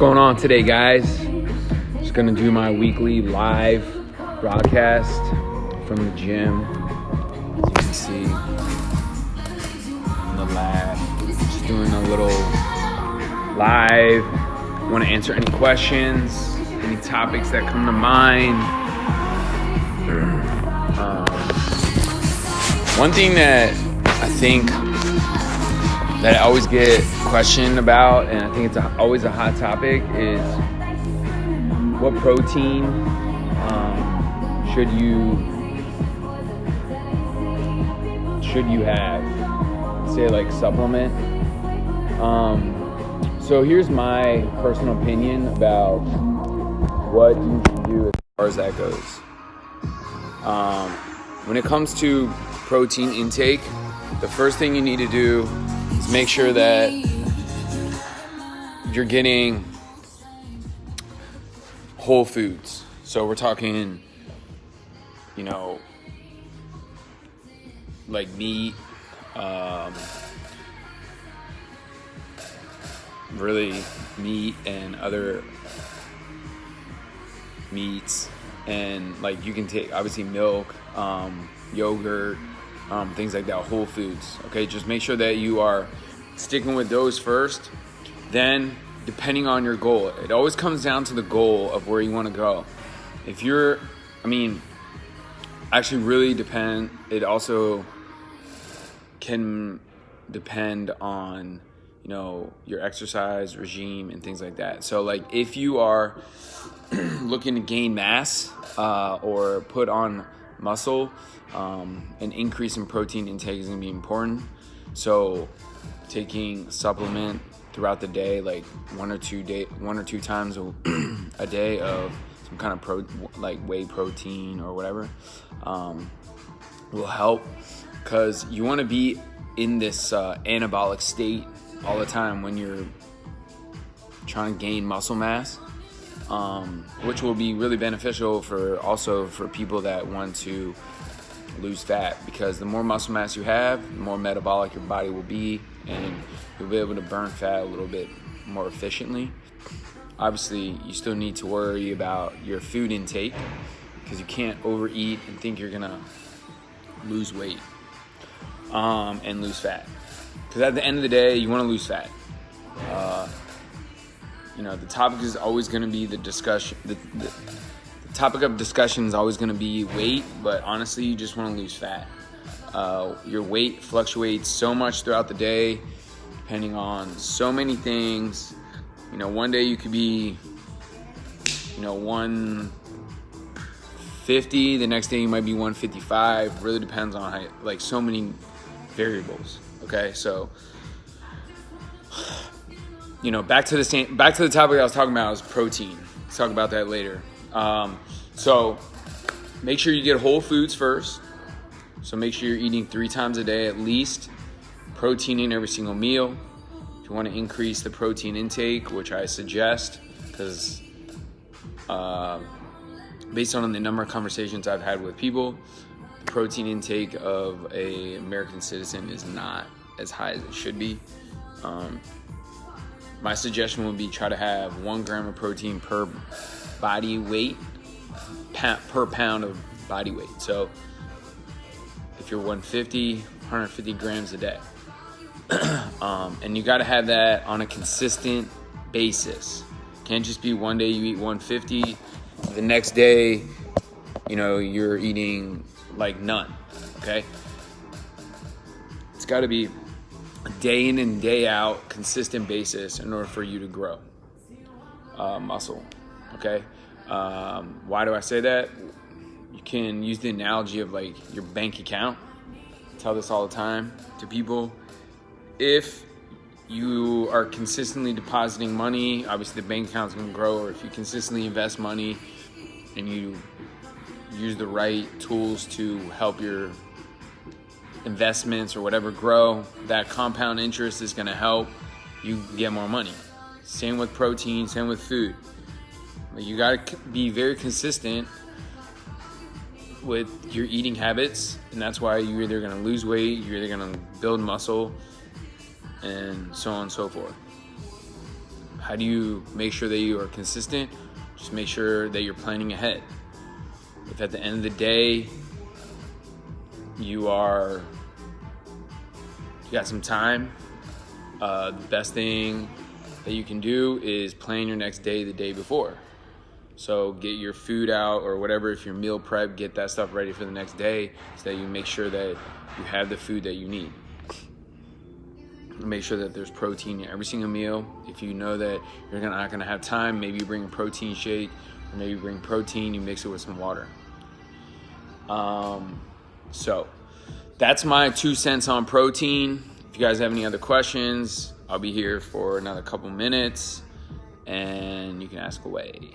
going on today, guys? Just gonna do my weekly live broadcast from the gym. As you can see, in the lab, just doing a little live. Want to answer any questions, any topics that come to mind. One thing that I think that I always get questioned about, and I think it's always a hot topic, is what protein should you have? Say like supplement. So here's my personal opinion about what you should do as far as that goes. When it comes to protein intake, the first thing you need to do is make sure that you're getting whole foods. So we're talking, like meat, really meat and other meats, and like you can take obviously milk, yogurt, things like that, whole foods. Okay, just make sure that you are sticking with those first. Then, depending on your goal, it always comes down to the goal of where you want to go. If you're, actually really depend. It also can depend on your exercise regime and things like that. So like if you are looking to gain mass or put on muscle, an increase in protein intake is going to be important. So taking a supplement throughout the day, like one or two times a day of some kind of like whey protein or whatever, will help, because you want to be in this anabolic state all the time when you're trying to gain muscle mass, which will be really beneficial for people that want to lose fat, because the more muscle mass you have, the more metabolic your body will be, and you'll be able to burn fat a little bit more efficiently. Obviously, you still need to worry about your food intake, because you can't overeat and think you're gonna lose weight and lose fat. Because at the end of the day, you want to lose fat. The topic is always going to be the discussion. The topic of discussion is always going to be weight, but honestly, you just want to lose fat. Your weight fluctuates so much throughout the day, depending on so many things. One day you could be, 150. The next day you might be 155. Really depends on how, like, so many variables. Okay, so back to the topic I was talking about is protein. Let's talk about that later. So make sure you get whole foods first. So make sure you're eating 3 times a day at least, protein in every single meal. If you want to increase the protein intake, which I suggest, because based on the number of conversations I've had with people, the protein intake of an American citizen is not as high as it should be. My suggestion would be try to have 1 gram of protein per body weight, per pound of body weight. So if you're 150 grams a day. And you got to have that on a consistent basis. Can't just be one day you eat 150, the next day, you're eating like none, okay? It's got to be a day in and day out, consistent basis in order for you to grow muscle, okay? Why do I say that? You can use the analogy of like your bank account. I tell this all the time to people. If you are consistently depositing money, obviously the bank account is going to grow. Or if you consistently invest money and you use the right tools to help your investments or whatever grow, that compound interest is going to help you get more money. Same with protein, same with food. You got to be very consistent with your eating habits, and that's why you're either going to lose weight, you're either going to build muscle, and so on and so forth. How do you make sure that you are consistent? Just make sure that you're planning ahead. If at the end of the day you got some time, the best thing that you can do is plan your next day the day before. So get your food out or whatever. If you're meal prep, get that stuff ready for the next day so that you make sure that you have the food that you need. Make sure that there's protein in every single meal. If you know that you're not going to have time, maybe you bring a protein shake, or maybe you bring protein, you mix it with some water. So that's my 2 cents on protein. If you guys have any other questions, I'll be here for another couple minutes and you can ask away.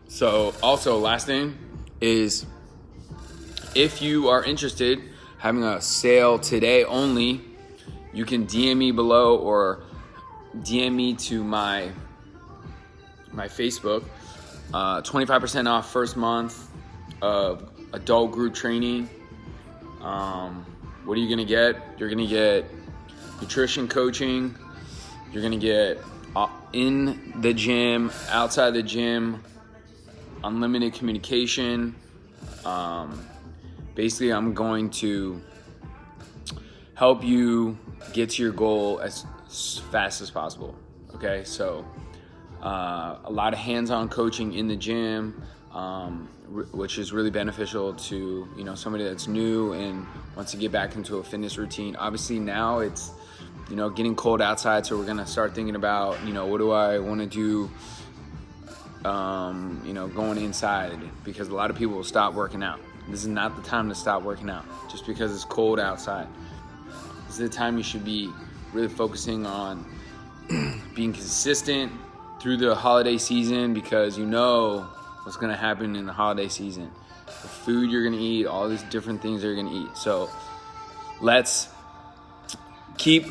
So also, last thing is, if you are interested, having a sale today only, you can DM me below or DM me to my Facebook. 25% off first month of adult group training. What are you gonna get? You're gonna get nutrition coaching. You're gonna get in the gym, outside the gym, unlimited communication. Basically, I'm going to help you get to your goal as fast as possible. Okay, so a lot of hands-on coaching in the gym, which is really beneficial to somebody that's new and wants to get back into a fitness routine. Obviously now it's getting cold outside, so we're gonna start thinking about what do I want to do going inside, because a lot of people will stop working out. This is not the time to stop working out just because it's cold outside. This is the time you should be really focusing on being consistent through the holiday season, because what's going to happen in the holiday season. The food you're going to eat, all these different things that you're going to eat. So let's keep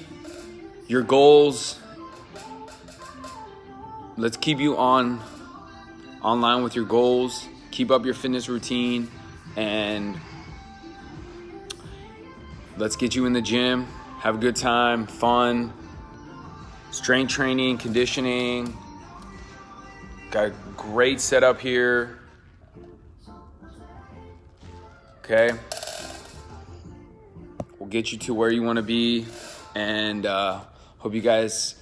your goals. Let's keep you online with your goals. Keep up your fitness routine, and let's get you in the gym. Have a good time, fun, strength training, conditioning. Got a great setup here. Okay. We'll get you to where you want to be, and hope you guys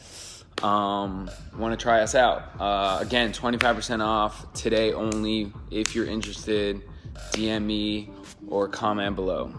want to try us out. Again, 25% off today only. If you're interested, DM me or comment below.